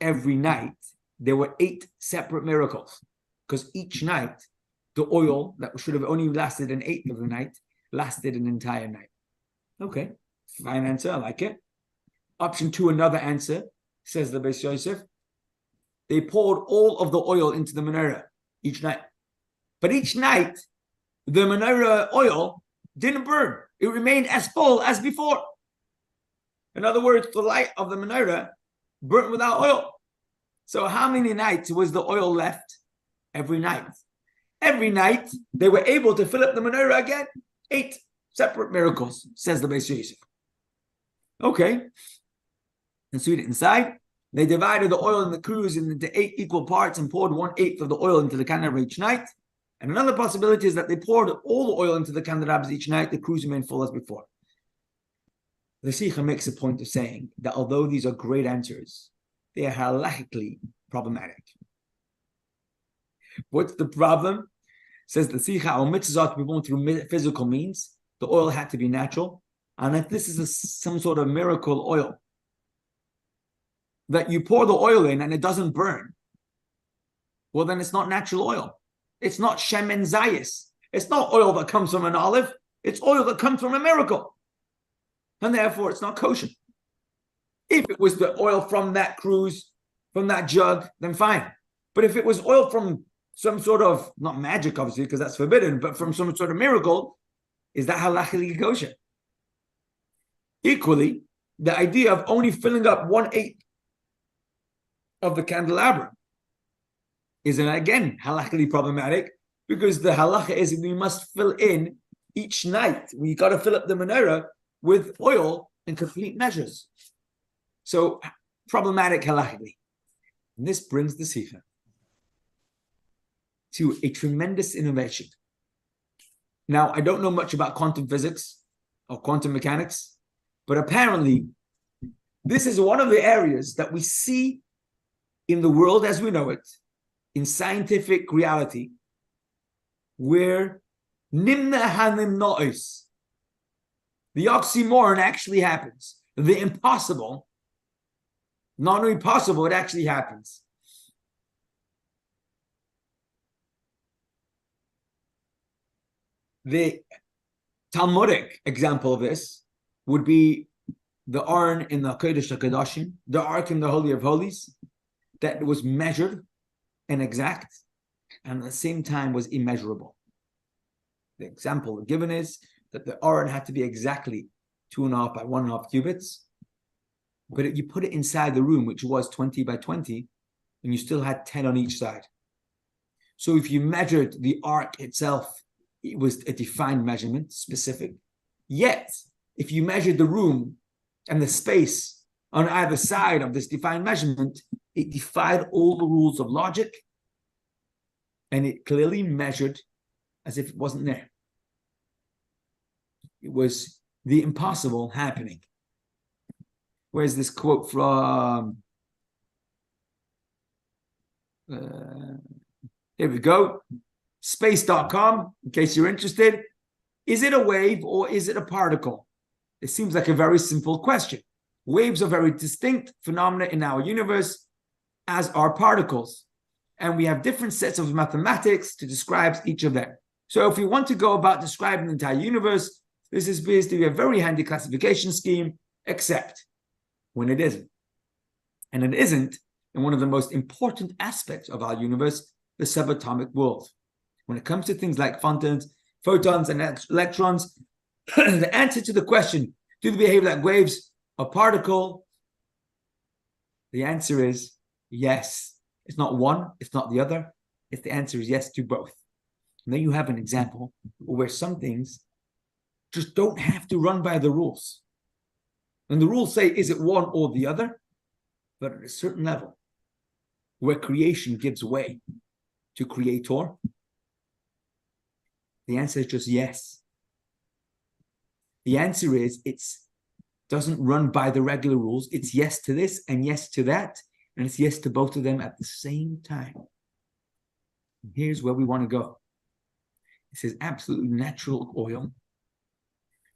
every night, there were 8 separate miracles, because each night, the oil that should have only lasted an 1/8 of the night lasted an entire night. Okay, fine answer, I like it. Option 2, another answer, says the Beis Yosef. They poured all of the oil into the menorah each night. But each night, the menorah oil didn't burn. It remained as full as before. In other words, the light of the menorah burnt without oil. So how many nights was the oil left? Every night. Every night, they were able to fill up the menorah again. 8 separate miracles, says the Beis Yosef. Okay. Let's read it inside. They divided the oil in the cruse into 8 equal parts and poured 1/8 of the oil into the candelabra each night. And another possibility is that they poured all the oil into the candelabras each night. The cruse remained full as before. The Sikha makes a point of saying that although these are great answers, they are halachically problematic. What's the problem? Says the Sikha, our mitzvahs are to be born through physical means. The oil had to be natural. And if this is some sort of miracle oil, that you pour the oil in and it doesn't burn, well, then it's not natural oil. It's not shemen zayis. It's not oil that comes from an olive. It's oil that comes from a miracle. And therefore, it's not kosher. If it was the oil from that cruse, from that jug, then fine. But if it was oil from some sort of, not magic, obviously, because that's forbidden, but from some sort of miracle, is that halachically kosher? Equally, the idea of only filling up 1/8 of the candelabra is, again, halachically problematic, because the halacha is we must fill in each night. We got to fill up the menorah with oil in complete measures. So, problematic halachically. And this brings the Sikha to a tremendous innovation. Now, I don't know much about quantum physics or quantum mechanics, but apparently, this is one of the areas that we see in the world as we know it, in scientific reality, where nimna hanimnois, the oxymoron actually happens. The impossible, not only possible, it actually happens. The Talmudic example of this would be the Aron in the Kodesh HaKadoshim, the Ark in the Holy of Holies, that was measured and exact, and at the same time was immeasurable. The example given is that the Aron had to be exactly 2.5 by 1.5 cubits, but if you put it inside the room, which was 20 by 20, and you still had 10 on each side. So if you measured the Ark itself, it was a defined measurement, specific. Yet, if you measured the room and the space on either side of this defined measurement, it defied all the rules of logic, and it clearly measured as if it wasn't there. It was the impossible happening. Where's this quote from? Here we go. Space.com, in case you're interested. Is it a wave or is it a particle? It seems like a very simple question. Waves are very distinct phenomena in our universe, as our particles. And we have different sets of mathematics to describe each of them. So if we want to go about describing the entire universe, this is basically a very handy classification scheme, except when it isn't. And it isn't in one of the most important aspects of our universe, the subatomic world. When it comes to things like photons and electrons, the answer to the question, do they behave like waves or particle? The answer is yes. It's not one, it's not the other. The answer is yes to both. And then you have an example where some things just don't have to run by the rules. And the rules say, is it one or the other? But at a certain level, where creation gives way to creator, the answer is just yes. The answer is it doesn't run by the regular rules. It's yes to this and yes to that. And it's yes to both of them at the same time. And here's where we want to go. This is absolutely natural oil.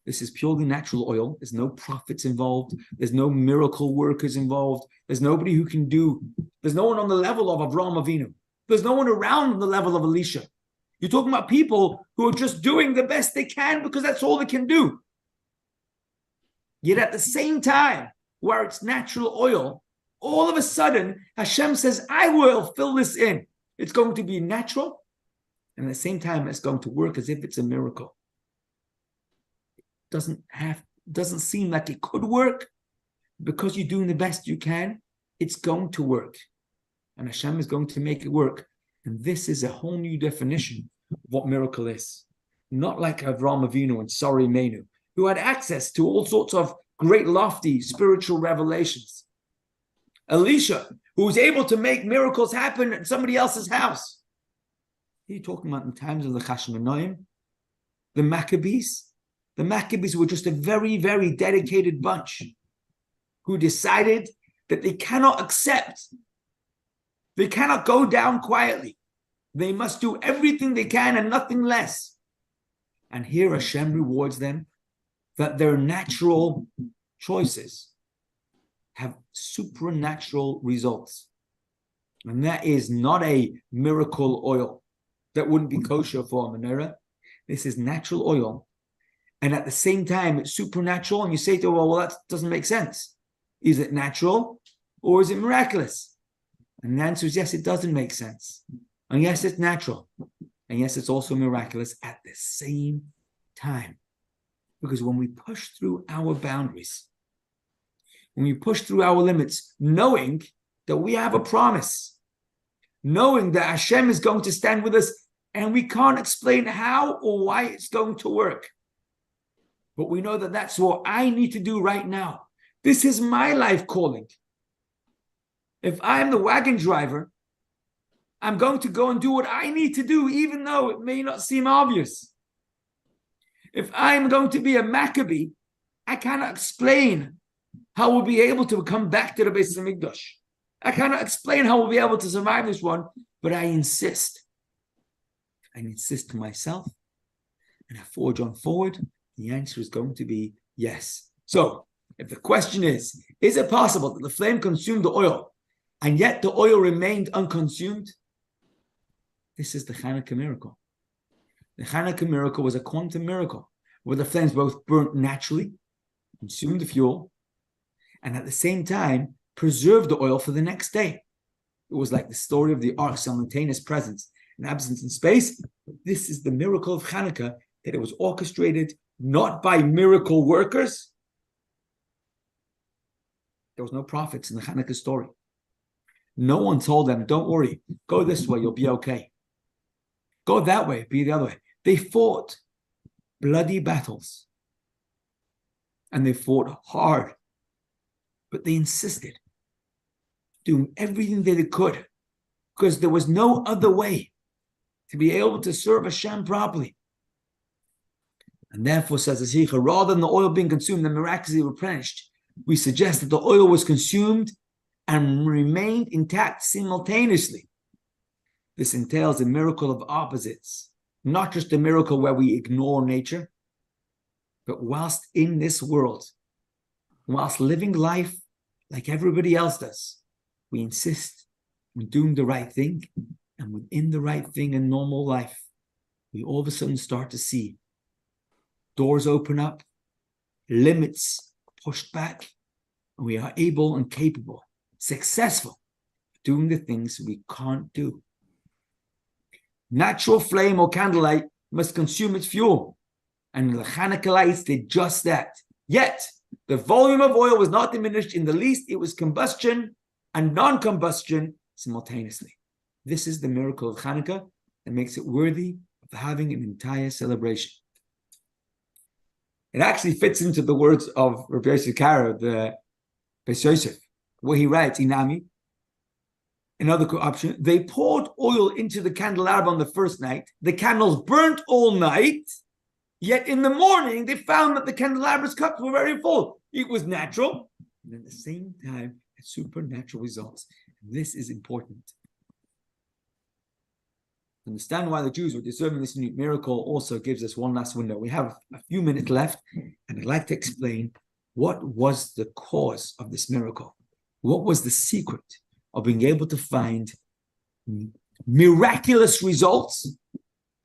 This is purely natural oil. There's no prophets involved. There's no miracle workers involved. There's nobody who can do. There's no one on the level of Avraham Avinu. There's no one around the level of Elisha. You're talking about people who are just doing the best they can because that's all they can do. Yet at the same time, where it's natural oil, all of a sudden, Hashem says, I will fill this in. It's going to be natural. And at the same time, it's going to work as if it's a miracle. Doesn't seem like it could work. Because you're doing the best you can, it's going to work. And Hashem is going to make it work. And this is a whole new definition of what miracle is. Not like Avraham Avinu and Sari Menu, who had access to all sorts of great lofty spiritual revelations. Elisha, who was able to make miracles happen at somebody else's house. Are you talking about in times of the Chashmonaim? The Maccabees? The Maccabees were just a very, very dedicated bunch who decided that they cannot accept. They cannot go down quietly. They must do everything they can and nothing less. And here Hashem rewards them that their natural choices have supernatural results. And that is not a miracle oil that wouldn't be kosher for a menorah. This is natural oil. And at the same time, it's supernatural. And you say to, well, that doesn't make sense. Is it natural or is it miraculous? And the answer is yes, it doesn't make sense. And yes, it's natural. And yes, it's also miraculous at the same time. Because when we push through our boundaries, when we push through our limits, knowing that we have a promise, knowing that Hashem is going to stand with us, and we can't explain how or why it's going to work. But we know that that's what I need to do right now. This is my life calling. If I'm the wagon driver, I'm going to go and do what I need to do, even though it may not seem obvious. If I'm going to be a Maccabee, I cannot explain how we'll be able to come back to the Beis Hamikdash. I cannot explain how we'll be able to survive this one, but I insist. I insist to myself, and I forge on forward. The answer is going to be yes. So, if the question is it possible that the flame consumed the oil, and yet the oil remained unconsumed? This is the Hanukkah miracle. The Hanukkah miracle was a quantum miracle, where the flames both burnt naturally, consumed the fuel, and at the same time preserved the oil for the next day. It was like the story of the ark's simultaneous presence and absence in space. This is the miracle of Hanukkah, that it was orchestrated not by miracle workers. There was no prophets in the Hanukkah story. No one told them, don't worry, go this way, you'll be okay. Go that way, be the other way. They fought bloody battles. And they fought hard. But they insisted, doing everything that they could, because there was no other way to be able to serve Hashem properly. And therefore, says the Sikha, rather than the oil being consumed and miraculously replenished, we suggest that the oil was consumed and remained intact simultaneously. This entails a miracle of opposites, not just a miracle where we ignore nature, but whilst in this world, whilst living life like everybody else does, we insist and doing the right thing. And within the right thing in normal life, we all of a sudden start to see doors open up, limits pushed back, and we are able and capable, successful, doing the things we can't do. Natural flame or candlelight must consume its fuel, and the Hanukkah lights did just that. Yet, the volume of oil was not diminished in the least. It was combustion and non-combustion simultaneously. This is the miracle of Hanukkah that makes it worthy of having an entire celebration. It actually fits into the words of Rabbi Yosef Karo, the Beis Yosef, where he writes, Inami, another option, they poured oil into the candelabra on the first night. The candles burnt all night, yet in the morning they found that the candelabra's cups were very full. It was natural, and at the same time, had supernatural results. And this is important. To understand why the Jews were deserving this unique miracle also gives us one last window. We have a few minutes left, and I'd like to explain what was the cause of this miracle. What was the secret of being able to find miraculous results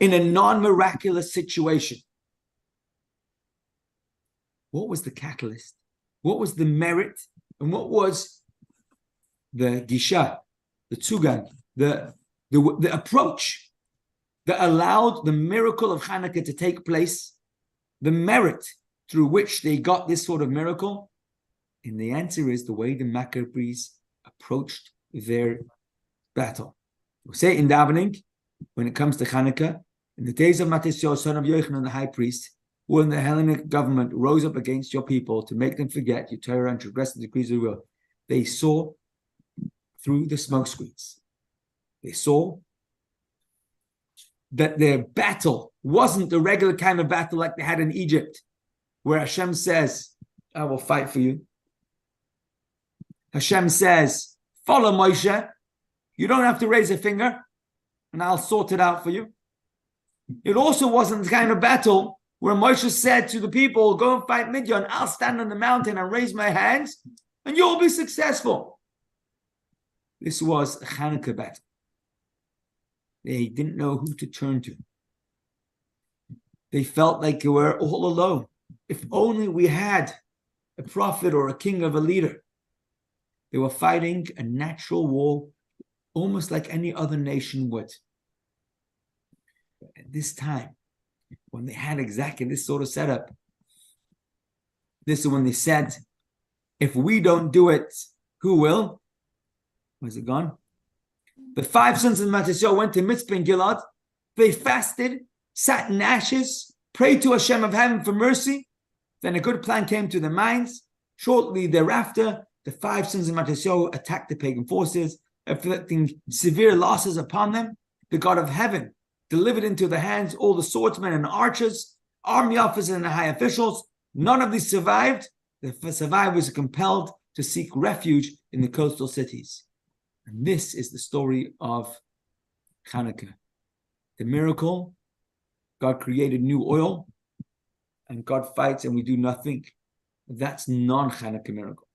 in a non-miraculous situation? What was the catalyst? What was the merit? And what was the gisha, the tzugan, the approach that allowed the miracle of Hanukkah to take place, the merit through which they got this sort of miracle? And the answer is the way the Maccabees approached their battle. We say in davening, when it comes to Hanukkah, in the days of Matisyahu, son of Yochanan, the high priest, when the Hellenic government rose up against your people to make them forget your Torah and transgress the decrees of the will, they saw through the smoke screens. They saw that their battle wasn't the regular kind of battle like they had in Egypt, where Hashem says, I will fight for you. Hashem says, follow Moshe. You don't have to raise a finger, and I'll sort it out for you. It also wasn't the kind of battle where Moshe said to the people, go and fight Midian. I'll stand on the mountain and raise my hands, and you'll be successful. This was a Hanukkah battle. They didn't know who to turn to. They felt like they were all alone. If only we had a prophet or a king of a leader. They were fighting a natural war, almost like any other nation would. But at this time, when they had exactly this sort of setup, this is when they said, if we don't do it, who will? Where's it gone? The 5 sons of Matisyahu went to Mitzpah and Gilad. They fasted, sat in ashes, prayed to Hashem of heaven for mercy. Then a good plan came to their minds. Shortly thereafter, the 5 sons of Matisyahu attacked the pagan forces, inflicting severe losses upon them. The God of heaven delivered into their hands all the swordsmen and archers, army officers and high officials. None of these survived. The survivors were compelled to seek refuge in the coastal cities. And this is the story of Hanukkah. The miracle, God created new oil, and God fights and we do nothing. That's non-Hanukkah miracle.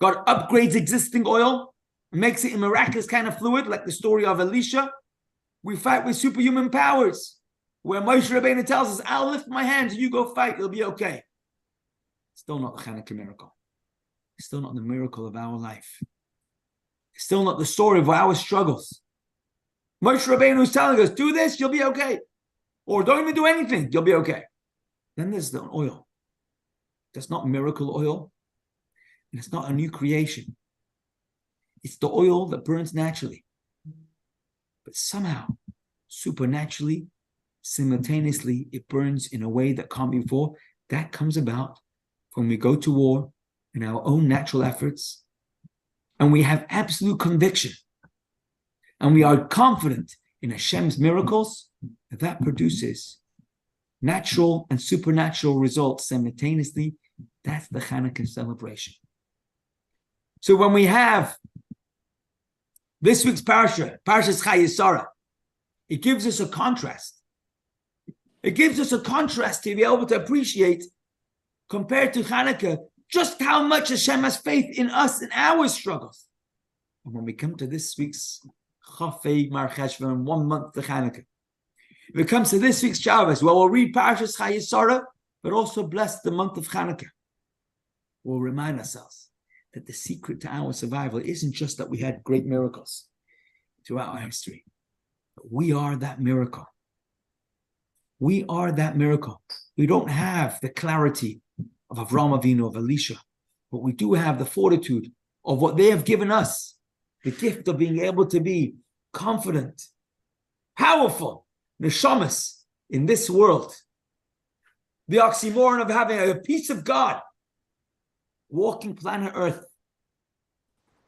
God upgrades existing oil, makes it a miraculous kind of fluid, like the story of Elisha. We fight with superhuman powers, where Moshe Rabbeinu tells us, I'll lift my hands, you go fight, it'll be okay. Still not the Hanukkah miracle. Still not the miracle of our life. Still not the story of our struggles. Moshe Rabbeinu is telling us, do this, you'll be okay. Or don't even do anything, you'll be okay. Then there's the oil. That's not miracle oil. And it's not a new creation. It's the oil that burns naturally. But somehow, supernaturally, simultaneously, it burns in a way that can't be before. That comes about when we go to war in our own natural efforts, and we have absolute conviction, and we are confident in Hashem's miracles, that produces natural and supernatural results simultaneously. That's the Hanukkah celebration. So when we have this week's Parshah, Parshah's Chayei, it gives us a contrast. It gives us a contrast to be able to appreciate, compared to Hanukkah, just how much Hashem has faith in us in our struggles. And when we come to this week's Chayei Mar Cheshvan, 1 month to Chanukah, if it comes to this week's Shabbos, well, we'll read Parshas Chayei, but also bless the month of Chanukah. We'll remind ourselves that the secret to our survival isn't just that we had great miracles throughout our history, but we are that miracle. We are that miracle. We don't have the clarity of Avraham Avinu, of Elisha, but we do have the fortitude of what they have given us, the gift of being able to be confident, powerful, neshamas in this world. The oxymoron of having a piece of God walking planet Earth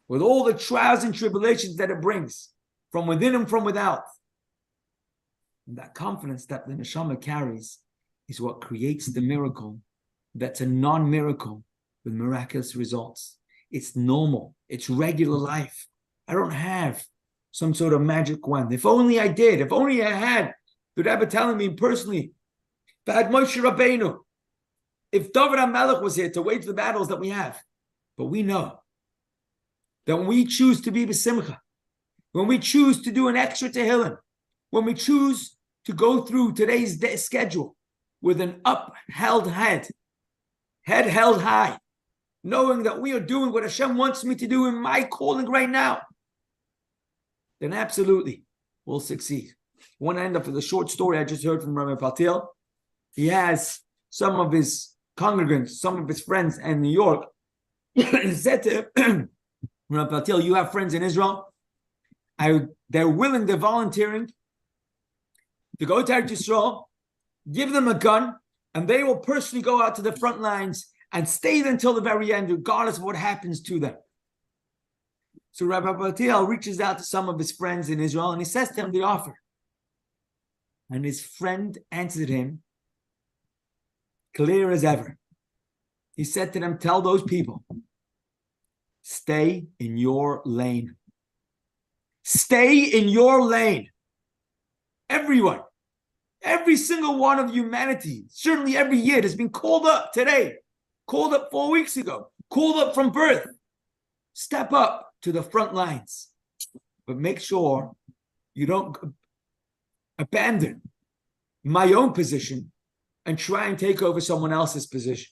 with all the trials and tribulations that it brings from within and from without. And that confidence that the neshama carries is what creates the miracle that's a non-miracle with miraculous results. It's normal. It's regular life. I don't have some sort of magic wand. If only I did. If only I had the Rebbe telling me personally, if I had Moshe Rabbeinu, if David HaMelech was here to wage the battles that we have. But we know that when we choose to be b'simcha, when we choose to do an extra tehillim, when we choose to go through today's schedule with an upheld head held high, knowing that we are doing what Hashem wants me to do in my calling right now, then absolutely we'll succeed. I want to end up with a short story I just heard from Rabbi Patil. He has some of his congregants, some of his friends in New York, and said to Rabbi Patil, you have friends in Israel. They're willing, they're volunteering to go to Eretz Yisrael, give them a gun, and they will personally go out to the front lines and stay there until the very end, regardless of what happens to them. So Rabbi Patil reaches out to some of his friends in Israel, and he says to them the offer. And his friend answered him, clear as ever. He said to them, tell those people, stay in your lane. Stay in your lane. Everyone, every single one of humanity, certainly every year, has been called up today, called up 4 weeks ago, called up from birth. Step up to the front lines, but make sure you don't abandon my own position and try and take over someone else's position.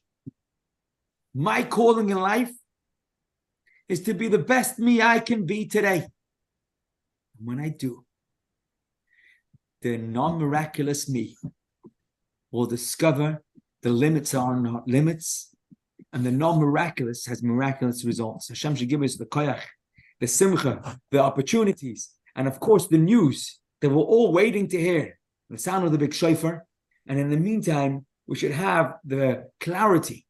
My calling in life is to be the best me I can be today. And when I do, the non-miraculous me will discover the limits are not limits, and the non-miraculous has miraculous results. Hashem should give us the koyach, the simcha, the opportunities, and of course the news that we're all waiting to hear, the sound of the big shofar. And in the meantime, we should have the clarity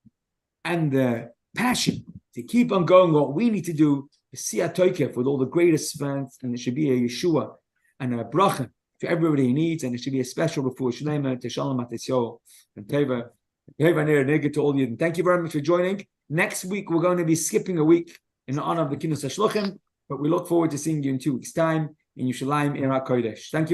and the passion to keep on going. What we need to do is see a toikef with all the greatest fans, and it should be a Yeshua and a bracha to everybody he needs, and it should be a special refuah shlema to shalom atisyo and teva to all you. And thank you very much for joining. Next week we're going to be skipping a week in honor of the Kinus HaShluchim, but we look forward to seeing you in 2 weeks' time in Yerushalayim Ir HaKodesh. Thank you.